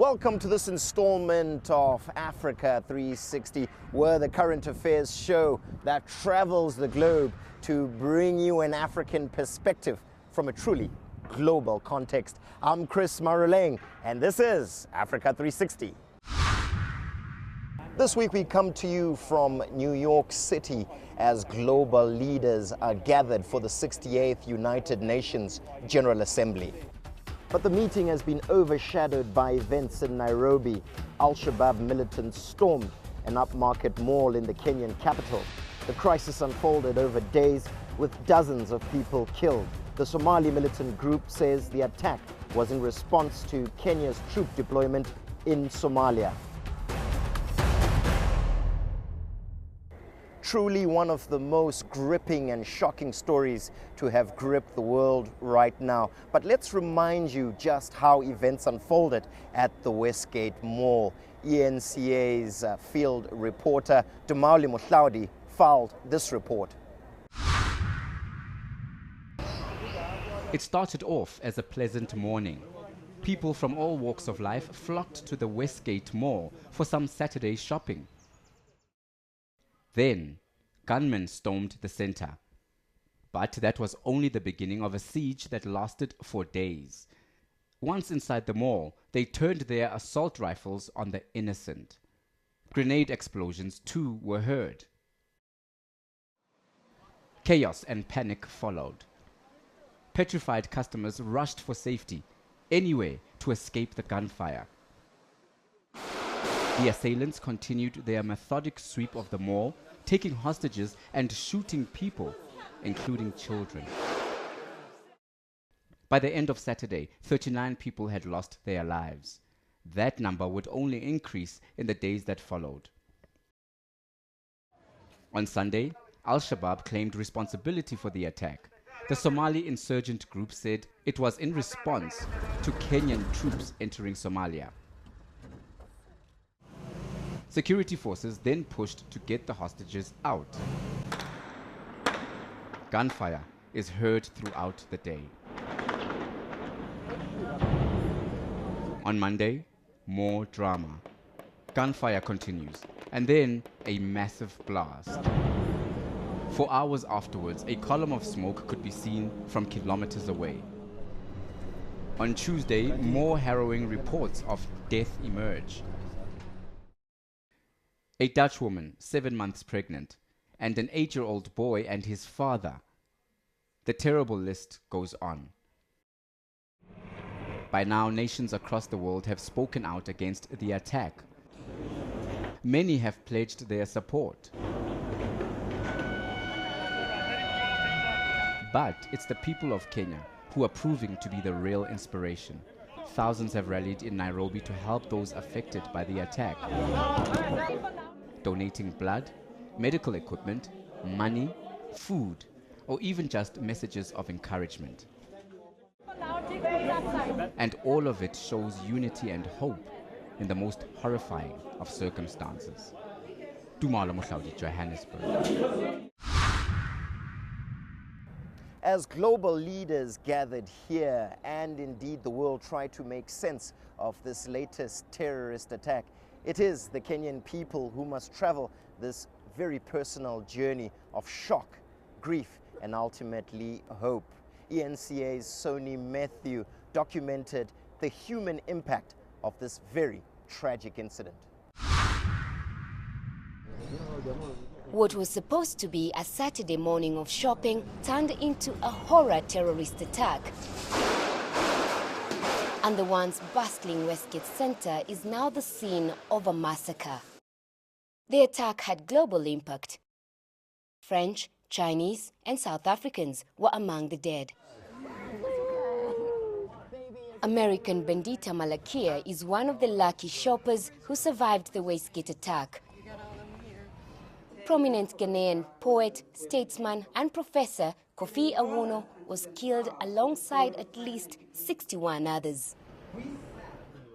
Welcome to this installment of Africa 360, where the current affairs show that travels the globe to bring you an African perspective from a truly global context. I'm Chris Maruleng, and this is Africa 360. This week we come to you from New York City as global leaders are gathered for the 68th United Nations General Assembly. But the meeting has been overshadowed by events in Nairobi. Al-Shabab militants stormed an upmarket mall in the Kenyan capital. The crisis unfolded over days with dozens of people killed. The Somali militant group says the attack was in response to Kenya's troop deployment in Somalia. Truly one of the most gripping and shocking stories to have gripped the world right now. But let's remind you just how events unfolded at the Westgate Mall. ENCA's field reporter Dumauli Mohlaudi filed this report. It started off as a pleasant morning. People from all walks of life flocked to the Westgate Mall for some Saturday shopping. Then, gunmen stormed the center. But that was only the beginning of a siege that lasted for days. Once inside the mall, they turned their assault rifles on the innocent. Grenade explosions too were heard. Chaos and panic followed. Petrified customers rushed for safety, anywhere to escape the gunfire. The assailants continued their methodic sweep of the mall, taking hostages and shooting people, including children. By the end of Saturday, 39 people had lost their lives. That number would only increase in the days that followed. On Sunday, Al-Shabab claimed responsibility for the attack. The Somali insurgent group said it was in response to Kenyan troops entering Somalia. Security forces then pushed to get the hostages out. Gunfire is heard throughout the day. On Monday, more drama. Gunfire continues, and then a massive blast. For hours afterwards, a column of smoke could be seen from kilometers away. On Tuesday, more harrowing reports of death emerge. A Dutch woman, 7 months pregnant, and an 8-year-old boy and his father. The terrible list goes on. By now, nations across the world have spoken out against the attack. Many have pledged their support. But it's the people of Kenya who are proving to be the real inspiration. Thousands have rallied in Nairobi to help those affected by the attack, donating blood, medical equipment, money, food, or even just messages of encouragement. And all of it shows unity and hope in the most horrifying of circumstances. Dumauli Mohlaudi, Johannesburg. As global leaders gathered here and indeed the world tried to make sense of this latest terrorist attack, it is the Kenyan people who must travel this very personal journey of shock, grief, and ultimately hope. ENCA's Sony Matthew documented the human impact of this very tragic incident. What was supposed to be a Saturday morning of shopping turned into a horror terrorist attack. And the once bustling Westgate Center is now the scene of a massacre. The attack had global impact. French, Chinese, and South Africans were among the dead. American Bendita Malakia is one of the lucky shoppers who survived the Westgate attack. Prominent Ghanaian poet, statesman, and professor Kofi Awuno was killed alongside at least 61 others.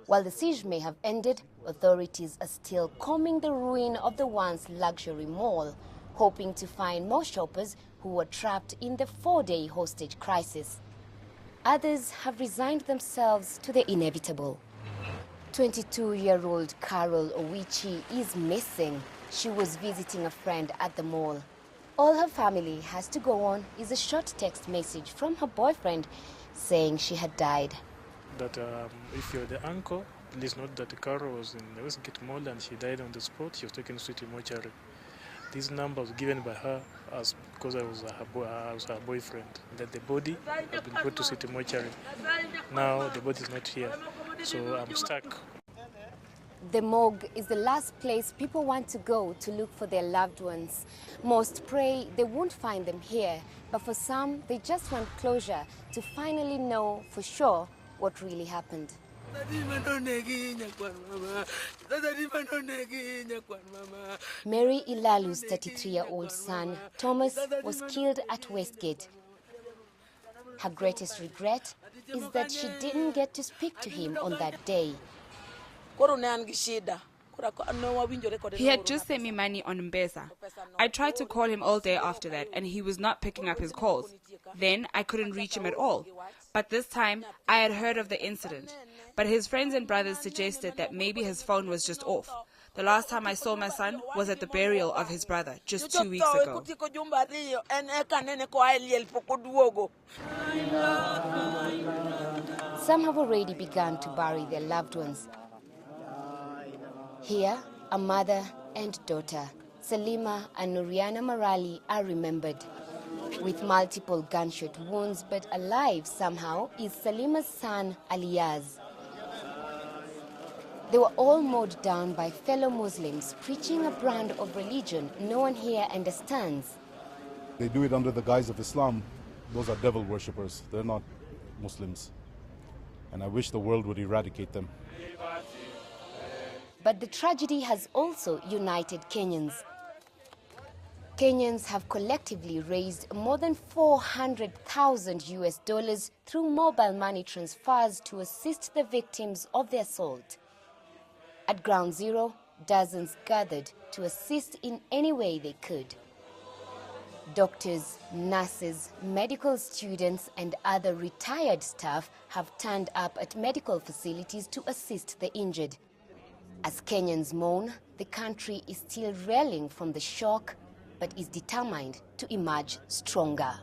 While the siege may have ended, authorities are still combing the ruin of the once luxury mall, hoping to find more shoppers who were trapped in the 4-day hostage crisis. Others have resigned themselves to the inevitable. 22-year-old Carol Owichi is missing. She was visiting a friend at the mall. All her family has to go on is a short text message from her boyfriend saying she had died. That if you're the uncle, please note that Carol was in the Westgate Mall and she died on the spot. She was taken to City Mortuary. This number was given by her because I was her boyfriend. That the body had been brought to City Mortuary. Now the body is not here, so I'm stuck. The morgue is the last place people want to go to look for their loved ones. Most pray they won't find them here, but for some, they just want closure to finally know for sure what really happened. Mary Ilalu's 33-year-old son, Thomas, was killed at Westgate. Her greatest regret is that she didn't get to speak to him on that day. He had just sent me money on M-Pesa. I tried to call him all day after that and he was not picking up his calls. Then I couldn't reach him at all. But this time I had heard of the incident. But his friends and brothers suggested that maybe his phone was just off. The last time I saw my son was at the burial of his brother just 2 weeks ago. Some have already begun to bury their loved ones. Here, a mother and daughter, Salima and Nuriana Marali, are remembered. With multiple gunshot wounds but alive somehow is Salima's son, Aliyaz. They were all mowed down by fellow Muslims preaching a brand of religion no one here understands. They do it under the guise of Islam. Those are devil worshippers. They're not Muslims. And I wish the world would eradicate them. But the tragedy has also united Kenyans. Kenyans have collectively raised more than $400,000 through mobile money transfers to assist the victims of the assault. At Ground Zero, dozens gathered to assist in any way they could. Doctors, nurses, medical students and other retired staff have turned up at medical facilities to assist the injured. As Kenyans mourn, the country is still reeling from the shock, but is determined to emerge stronger.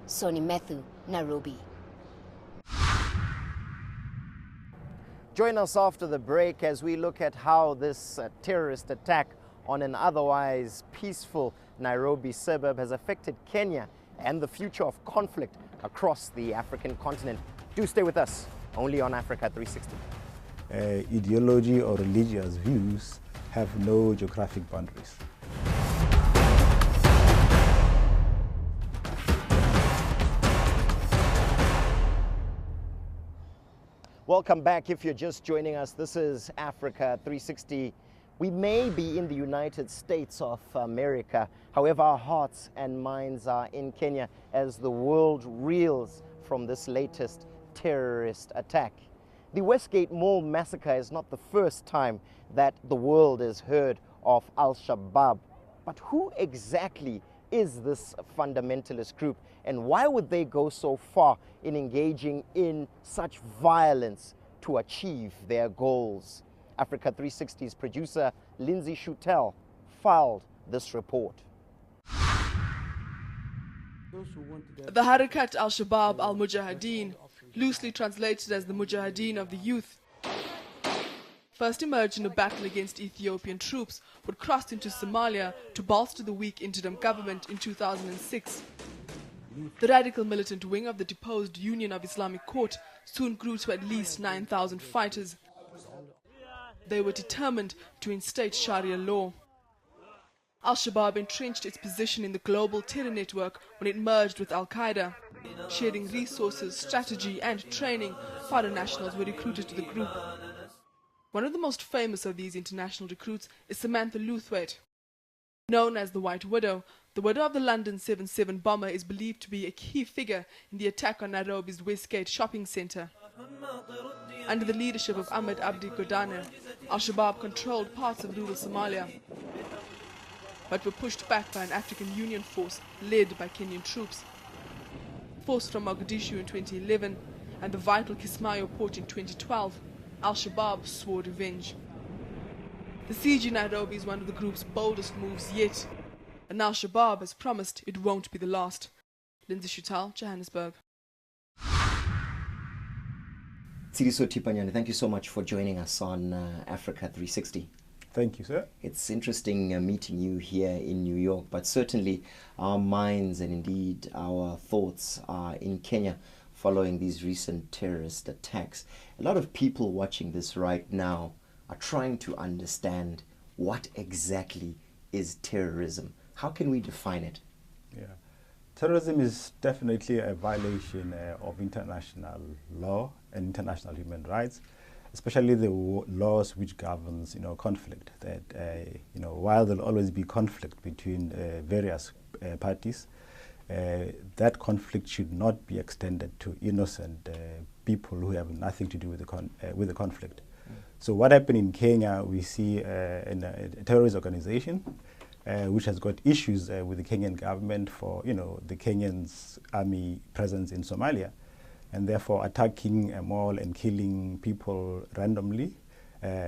Soni Methu, Nairobi. Join us after the break as we look at how this terrorist attack on an otherwise peaceful Nairobi suburb has affected Kenya and the future of conflict across the African continent. Do stay with us, only on Africa 360. Ideology or religious views have no geographic boundaries. Welcome back. If you're just joining us, this is Africa 360. We may be in the United States of America. However, our hearts and minds are in Kenya as the world reels from this latest terrorist attack. The Westgate Mall massacre is not the first time that the world has heard of Al-Shabab. But who exactly is this fundamentalist group, and why would they go so far in engaging in such violence to achieve their goals? Africa 360's producer Lindsay Schutel filed this report. The Harakat Al-Shabab al-Mujahideen, loosely translated as the Mujahideen of the Youth, first emerged in a battle against Ethiopian troops but crossed into Somalia to bolster the weak interim government in 2006. The radical militant wing of the deposed Union of Islamic Court soon grew to at least 9,000 fighters. They were determined to instate Sharia law. Al-Shabab entrenched its position in the global terror network when it merged with Al-Qaeda. Sharing resources, strategy and training, foreign nationals were recruited to the group. One of the most famous of these international recruits is Samantha Luthwaite. Known as the White Widow, the widow of the London 7/7 bomber is believed to be a key figure in the attack on Nairobi's Westgate shopping centre. Under the leadership of Ahmed Abdi Godane, Al-Shabaab controlled parts of rural Somalia, but were pushed back by an African Union force led by Kenyan troops. Forced from Mogadishu in 2011 and the vital Kismayo port in 2012, Al-Shabab swore revenge. The siege in Nairobi is one of the group's boldest moves yet, and Al-Shabab has promised it won't be the last. Lindsay Shutal, Johannesburg. Tsiriso Tipanyane, thank you so much for joining us on Africa 360. Thank you, sir. It's interesting meeting you here in New York, but certainly our minds and indeed our thoughts are in Kenya following these recent terrorist attacks. A lot of people watching this right now are trying to understand what exactly is terrorism. How can we define it? Yeah. Terrorism is definitely a violation of international law and international human rights, especially the laws which governs, conflict. That while there'll always be conflict between various parties, that conflict should not be extended to innocent people who have nothing to do with the conflict. So what happened in Kenya, we see a terrorist organization which has got issues with the Kenyan government for, the Kenyan's army presence in Somalia, and therefore attacking a mall and killing people randomly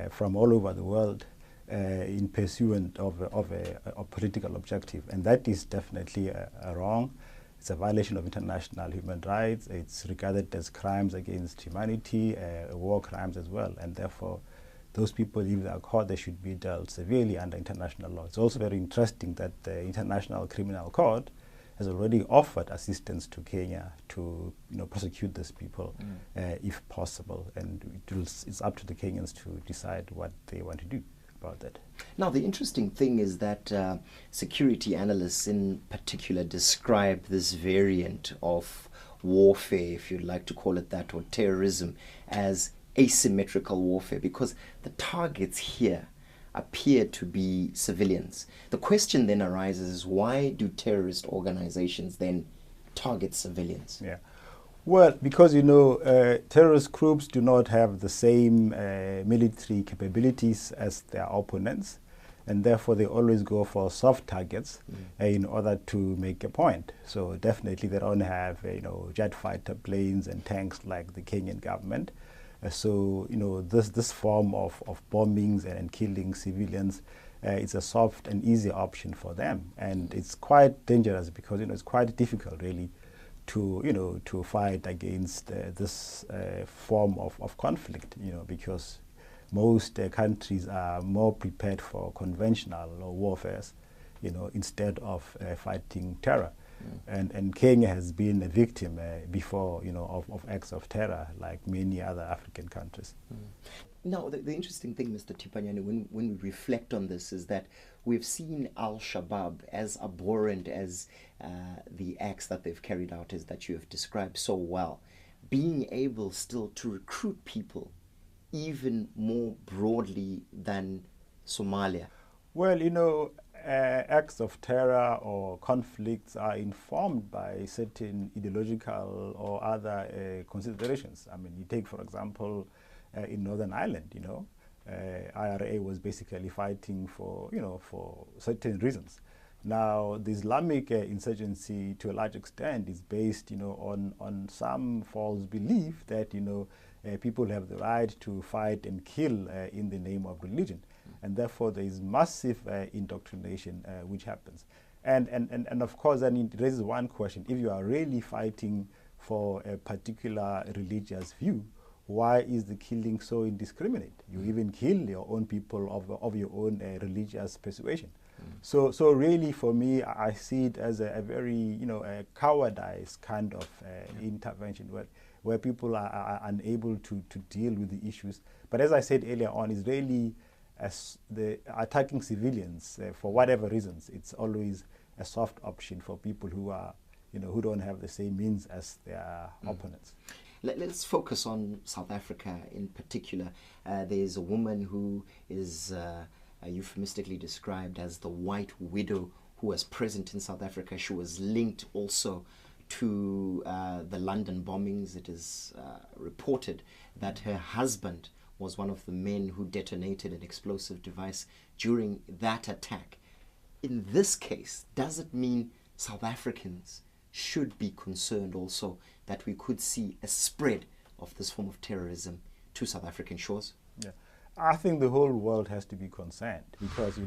from all over the world in pursuit of a political objective. And that is definitely wrong. It's a violation of international human rights. It's regarded as crimes against humanity, war crimes as well. And therefore, those people, if they are caught, they should be dealt severely under international law. It's also very interesting that the International Criminal Court has already offered assistance to Kenya to prosecute these people if possible. And it's up to the Kenyans to decide what they want to do about that. Now, the interesting thing is that security analysts in particular describe this variant of warfare, if you'd like to call it that, or terrorism, as asymmetrical warfare, because the targets here appear to be civilians. The question then arises, why do terrorist organizations then target civilians? Yeah. Well, because, terrorist groups do not have the same military capabilities as their opponents, and therefore they always go for soft targets in order to make a point. So definitely they don't have, jet fighter planes and tanks like the Kenyan government. So, this form of bombings and killing civilians, it's a soft and easy option for them. And it's quite dangerous because, it's quite difficult really to fight against this form of conflict, because most countries are more prepared for conventional warfare, instead of fighting terror. And Kenya has been a victim before, of acts of terror, like many other African countries. Now, the interesting thing, Mr. Tipanyane, when we reflect on this, is that we've seen Al-Shabab, as abhorrent as the acts that they've carried out, as that you have described so well, being able still to recruit people even more broadly than Somalia. Well, acts of terror or conflicts are informed by certain ideological or other considerations. I mean, you take, for example, in Northern Ireland, IRA was basically fighting for, for certain reasons. Now, the Islamic insurgency, to a large extent, is based, on some false belief that, people have the right to fight and kill in the name of religion. And therefore, there is massive indoctrination which happens. And of course, then it raises one question. If you are really fighting for a particular religious view, why is the killing so indiscriminate? You even kill your own people of your own religious persuasion. So really, for me, I see it as a very, a cowardice kind of intervention where people are unable to deal with the issues. But as I said earlier on, it's really as the attacking civilians for whatever reasons. It's always a soft option for people who are, who don't have the same means as their opponents. Let's focus on South Africa in particular. There's a woman who is euphemistically described as the White Widow, who was present in South Africa. She was linked also to the London bombings. It is reported that her husband was one of the men who detonated an explosive device during that attack. In this case, does it mean South Africans should be concerned also that we could see a spread of this form of terrorism to South African shores? Yeah. I think the whole world has to be concerned because,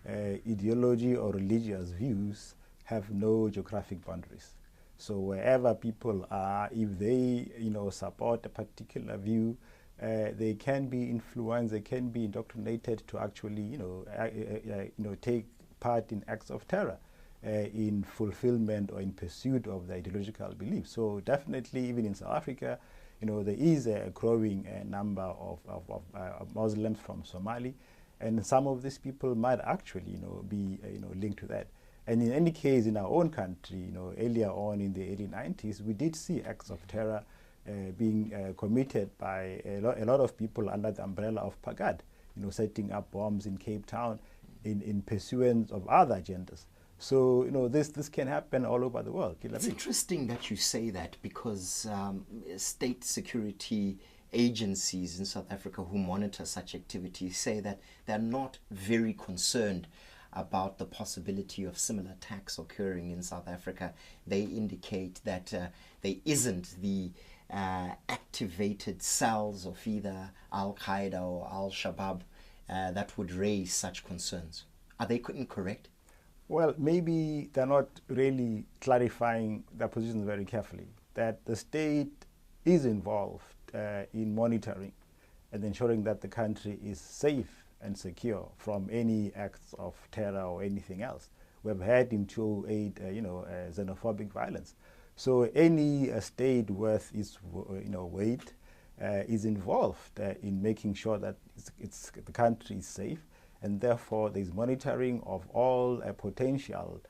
ideology or religious views have no geographic boundaries. So wherever people are, if they, support a particular view, they can be influenced, they can be indoctrinated to actually, take part in acts of terror in fulfillment or in pursuit of their ideological beliefs. So definitely, even in South Africa, there is a growing number of Muslims from Somali, and some of these people might actually, be, linked to that. And in any case, in our own country, earlier on in the early 90s, we did see acts of terror being committed by a lot of people under the umbrella of PAGAD, setting up bombs in Cape Town in pursuance of other agendas. So, this can happen all over the world. It's interesting that you say that because state security agencies in South Africa who monitor such activities say that they're not very concerned about the possibility of similar attacks occurring in South Africa. They indicate that there isn't the activated cells of either Al-Qaeda or Al-Shabab that would raise such concerns. Are they incorrect? Well, maybe they're not really clarifying their positions very carefully, that the state is involved in monitoring and ensuring that the country is safe and secure from any acts of terror or anything else. We've had in 2008, xenophobic violence. So any state worth its weight is involved in making sure that the country is safe, and therefore there is monitoring of all potential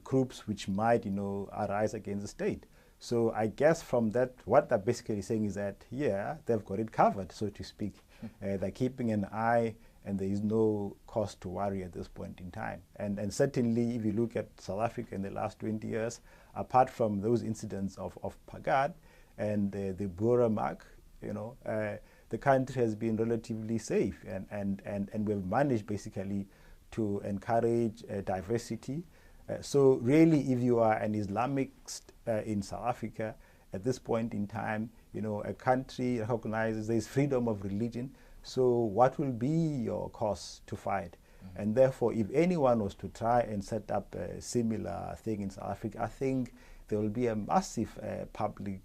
groups which might arise against the state. So I guess from that, what they're basically saying is that, they've got it covered, so to speak. They're keeping an eye, and there is no cause to worry at this point in time. And certainly, if you look at South Africa in the last 20 years, apart from those incidents of PAGAD and the Boer mark, the country has been relatively safe, and we've managed basically to encourage diversity. So really, if you are an Islamist in South Africa at this point in time, a country recognizes there is freedom of religion. So what will be your cause to fight? And therefore, if anyone was to try and set up a similar thing in South Africa, I think there will be a massive public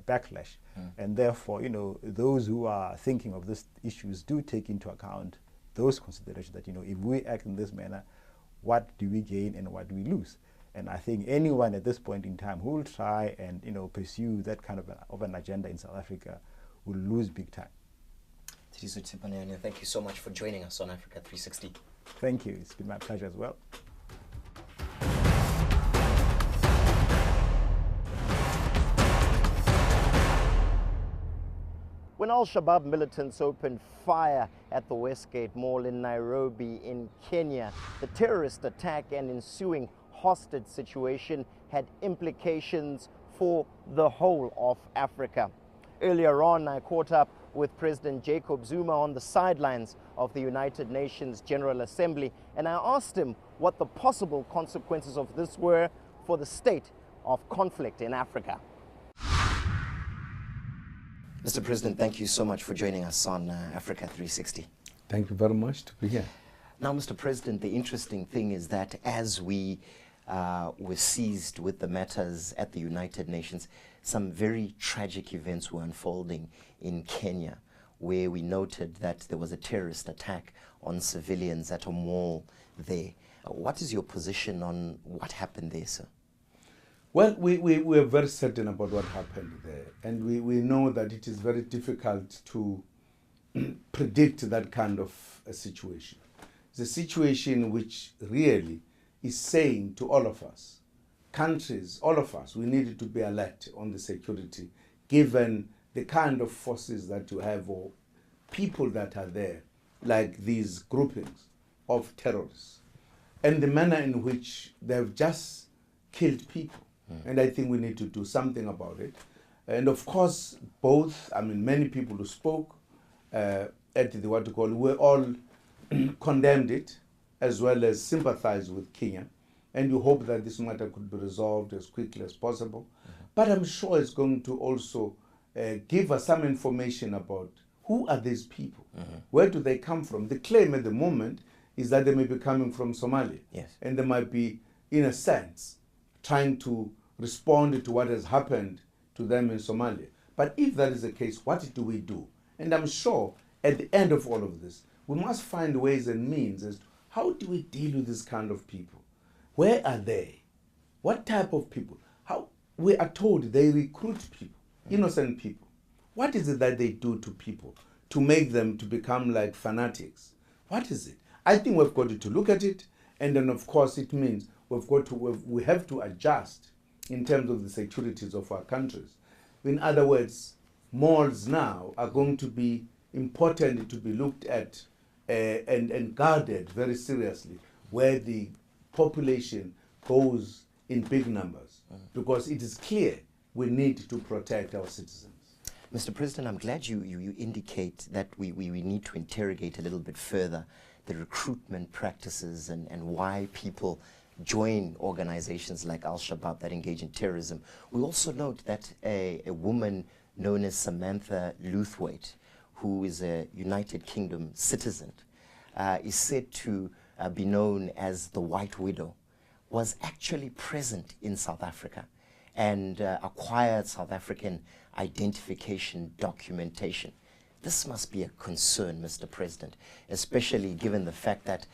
backlash. And therefore, those who are thinking of these issues do take into account those considerations that, if we act in this manner, what do we gain and what do we lose? And I think anyone at this point in time who will try and pursue that kind of an agenda in South Africa will lose big time. Thank you so much for joining us on Africa 360. Thank you. It's been my pleasure as well. When Al-Shabab militants opened fire at the Westgate Mall in Nairobi in Kenya, the terrorist attack and ensuing hostage situation had implications for the whole of Africa. Earlier on, I caught up with President Jacob Zuma on the sidelines of the United Nations General Assembly, and I asked him what the possible consequences of this were for the state of conflict in Africa. Mr. President, thank you so much for joining us on Africa 360. Thank you very much to be here. Now, Mr. President, the interesting thing is that as we were seized with the matters at the United Nations, some very tragic events were unfolding in Kenya, where we noted that there was a terrorist attack on civilians at a mall there. What is your position on what happened there, sir? Well, we are very certain about what happened there, and we know that it is very difficult to predict that kind of a situation. It's a situation which really is saying to all of us, countries, all of us, we need to be alert on the security, given the kind of forces that you have or people that are there, like these groupings of terrorists, and the manner in which they've just killed people. And I think we need to do something about it. And of course, many people who spoke at the we all condemned it, as well as sympathized with Kenya. And you hope that this matter could be resolved as quickly as possible. But I'm sure it's going to also give us some information about who are these people, where do they come from. The claim at the moment is that they may be coming from Somalia, and they might be, in a sense, trying to respond to what has happened to them in Somalia. But if that is the case, what do we do? And I'm sure at the end of all of this, we must find ways and means as to how do we deal with this kind of people? Where are they? What type of people? How we are told they recruit people, innocent people. What is it that they do to people to make them to become like fanatics? What is it? I think we've got to look at it, and then of course it means we have to adjust in terms of the securities of our countries. In other words, malls now are going to be important to be looked at and guarded very seriously, where the population goes in big numbers, because it is clear we need to protect our citizens. Mr. President, I'm glad you indicate that we need to interrogate a little bit further the recruitment practices and why people join organizations like Al-Shabab that engage in terrorism. We also note that a woman known as Samantha Luthwaite, who is a United Kingdom citizen, is said to be known as the White Widow, was actually present in South Africa and acquired South African identification documentation. This must be a concern, Mr. President, especially given the fact that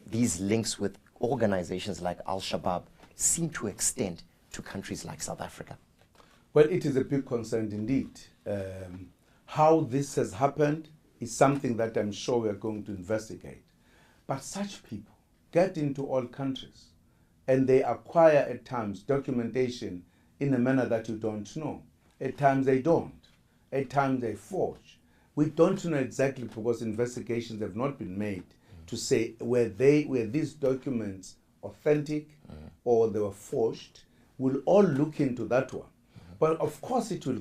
these links with organizations like Al-Shabaab seem to extend to countries like South Africa. Well, it is a big concern indeed. How this has happened is something that I'm sure we are going to investigate. But such people get into all countries and they acquire at times documentation in a manner that you don't know. At times they don't. At times they forge. We don't know exactly, because investigations have not been made to say were these documents authentic or they were forged. We'll all look into that one. But of course it is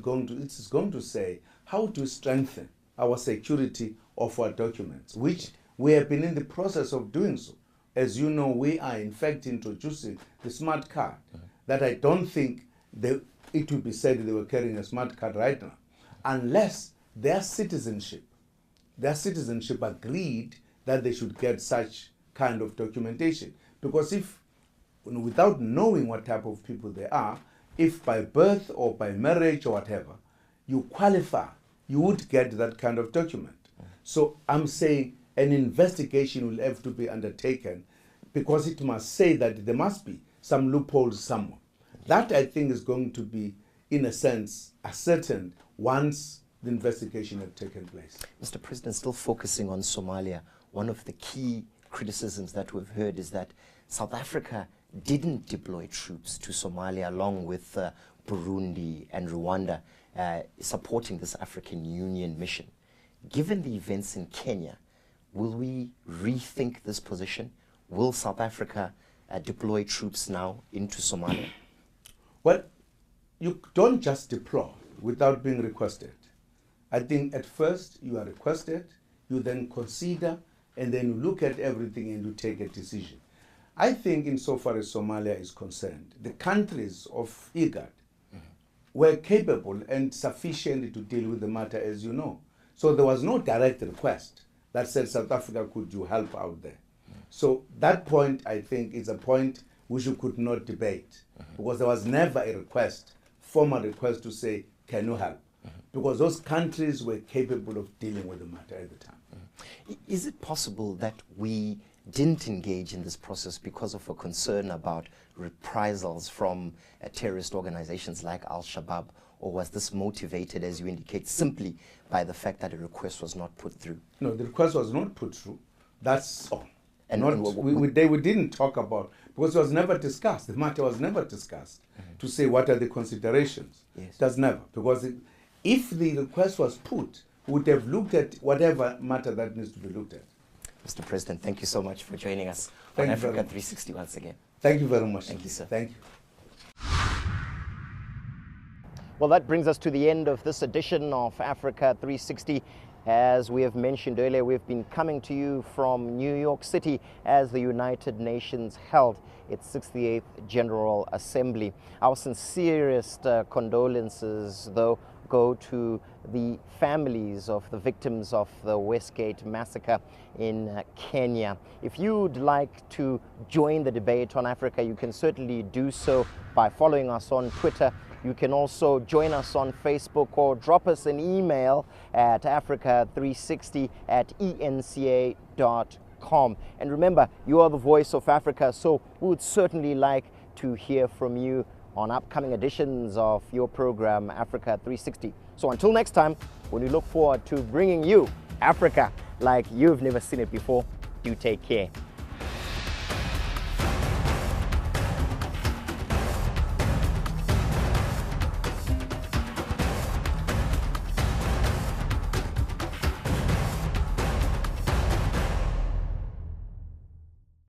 going to say how to strengthen our security of our documents, which we have been in the process of doing so. As you know, we are in fact introducing the smart card, that I don't think it will be said they were carrying a smart card right now, unless their citizenship agreed that they should get such kind of documentation. Because if, without knowing what type of people they are, if by birth or by marriage or whatever, you qualify, you would get that kind of document. So I'm saying an investigation will have to be undertaken, because it must say that there must be some loopholes somewhere. That, I think, is going to be, in a sense, ascertained once the investigation has taken place. Mr. President, still focusing on Somalia, one of the key criticisms that we've heard is that South Africa didn't deploy troops to Somalia along with Burundi and Rwanda supporting this African Union mission. Given the events in Kenya, will we rethink this position? Will South Africa deploy troops now into Somalia? Well, you don't just deploy without being requested. I think at first you are requested, you then consider, and then you look at everything and you take a decision. I think insofar as Somalia is concerned, the countries of IGAD were capable and sufficient to deal with the matter, as you know. So there was no direct request that said, South Africa, could you help out there? So that point, I think, is a point which you could not debate, because there was never a request, formal request to say, can you help? Because those countries were capable of dealing with the matter at the time. Is it possible that we didn't engage in this process because of a concern about reprisals from terrorist organizations like Al-Shabab, or was this motivated, as you indicate, simply by the fact that a request was not put through? No, the request was not put through. That's all. And we didn't talk about, because it was never discussed. The matter was never discussed to say what are the considerations. Yes. That's never. Because if the request was put, we would have looked at whatever matter that needs to be looked at. Mr. President, thank you so much for joining us on Africa 360 once again. Thank you very much. Thank you, sir. Thank you. Well, that brings us to the end of this edition of Africa 360. As we have mentioned earlier, we've been coming to you from New York City as the United Nations held its 68th General Assembly. Our sincerest condolences, though, go to the families of the victims of the Westgate massacre in Kenya. If you'd like to join the debate on Africa, you can certainly do so by following us on Twitter. You can also join us on Facebook or drop us an email at africa360@enca.com. And remember, you are the voice of Africa, so we would certainly like to hear from you on upcoming editions of your program, Africa 360. So until next time, when we look forward to bringing you Africa like you've never seen it before, do take care.